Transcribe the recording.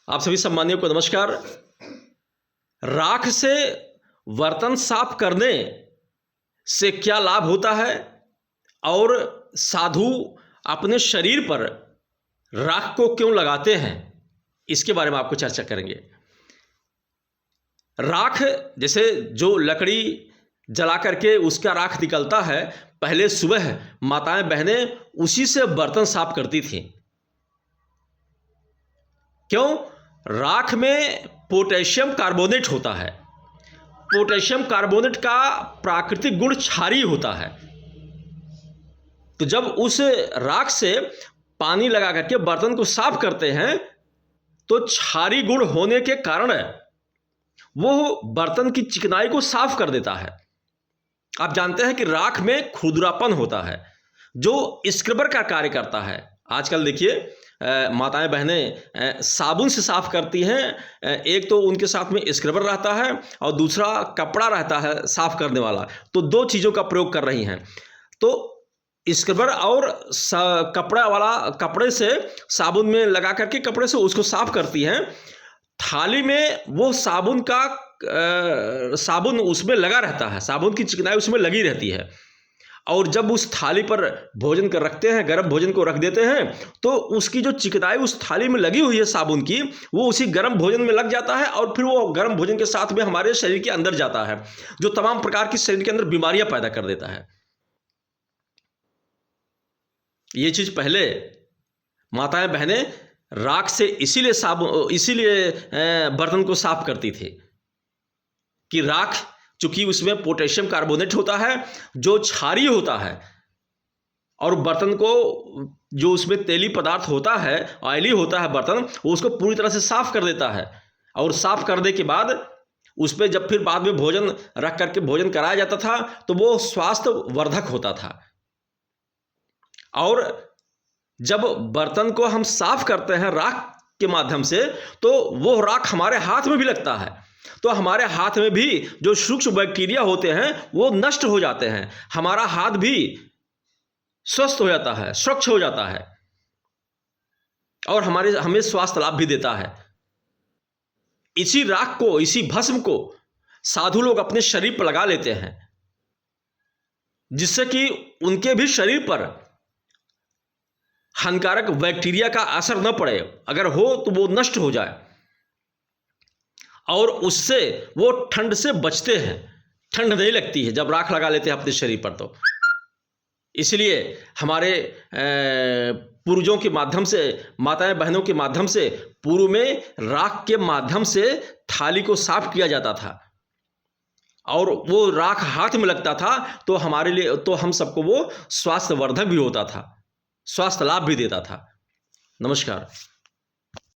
आप सभी सम्मानियों को नमस्कार। राख से बर्तन साफ करने से क्या लाभ होता है और साधु अपने शरीर पर राख को क्यों लगाते हैं, इसके बारे में आपको चर्चा करेंगे। राख जैसे जो लकड़ी जला करके उसका राख निकलता है, पहले सुबह माताएं बहनें उसी से बर्तन साफ करती थीं। क्यों? राख में पोटेशियम कार्बोनेट होता है। पोटेशियम कार्बोनेट का प्राकृतिक गुण क्षारीय होता है। तो जब उस राख से पानी लगा करके बर्तन को साफ करते हैं तो क्षारीय गुण होने के कारण वो बर्तन की चिकनाई को साफ कर देता है। आप जानते हैं कि राख में खुरदरापन होता है जो स्क्रबर का कार्य करता है। आजकल देखिए माताएं बहनें साबुन से साफ करती हैं। एक तो उनके साथ में स्क्रबर रहता है और दूसरा कपड़ा रहता है साफ करने वाला, तो दो चीज़ों का प्रयोग कर रही हैं। तो स्क्रबर और कपड़ा वाला, कपड़े से साबुन में लगा करके कपड़े से उसको साफ करती हैं। थाली में वो साबुन उसमें लगा रहता है, साबुन की चिकनाई उसमें लगी रहती है। और जब उस थाली पर भोजन कर रखते हैं, गर्म भोजन को रख देते हैं, तो उसकी जो चिकनाई उस थाली में लगी हुई है साबुन की, वो उसी गर्म भोजन में लग जाता है और फिर वो गर्म भोजन के साथ में हमारे शरीर के अंदर जाता है, जो तमाम प्रकार की शरीर के अंदर बीमारियां पैदा कर देता है। ये चीज पहले माताएं बहनें राख से इसीलिए बर्तन को साफ करती थी कि राख चूंकि उसमें पोटेशियम कार्बोनेट होता है जो क्षारीय होता है, और बर्तन को जो उसमें तेली पदार्थ होता है, ऑयली होता है बर्तन, वो उसको पूरी तरह से साफ कर देता है। और साफ करने के बाद उस पर जब फिर बाद में भोजन रख करके भोजन कराया जाता था तो वो स्वास्थ्य वर्धक होता था। और जब बर्तन को हम साफ करते हैं राख के माध्यम से, तो वो राख हमारे हाथ में भी लगता है, तो हमारे हाथ में भी जो सूक्ष्म बैक्टीरिया होते हैं वो नष्ट हो जाते हैं, हमारा हाथ भी स्वस्थ हो जाता है, स्वच्छ हो जाता है और हमें स्वास्थ्य लाभ भी देता है। इसी राख को, इसी भस्म को साधु लोग अपने शरीर पर लगा लेते हैं, जिससे कि उनके भी शरीर पर हानिकारक बैक्टीरिया का असर न पड़े, अगर हो तो वो नष्ट हो जाए, और उससे वो ठंड से बचते हैं, ठंड नहीं लगती है जब राख लगा लेते हैं अपने शरीर पर। तो इसलिए हमारे पूर्वजों के माध्यम से, माताएं बहनों के माध्यम से, पूर्व में राख के माध्यम से थाली को साफ किया जाता था और वो राख हाथ में लगता था, तो हमारे लिए, तो हम सबको वो स्वास्थ्य वर्धक भी होता था, स्वास्थ्य लाभ भी देता था। नमस्कार।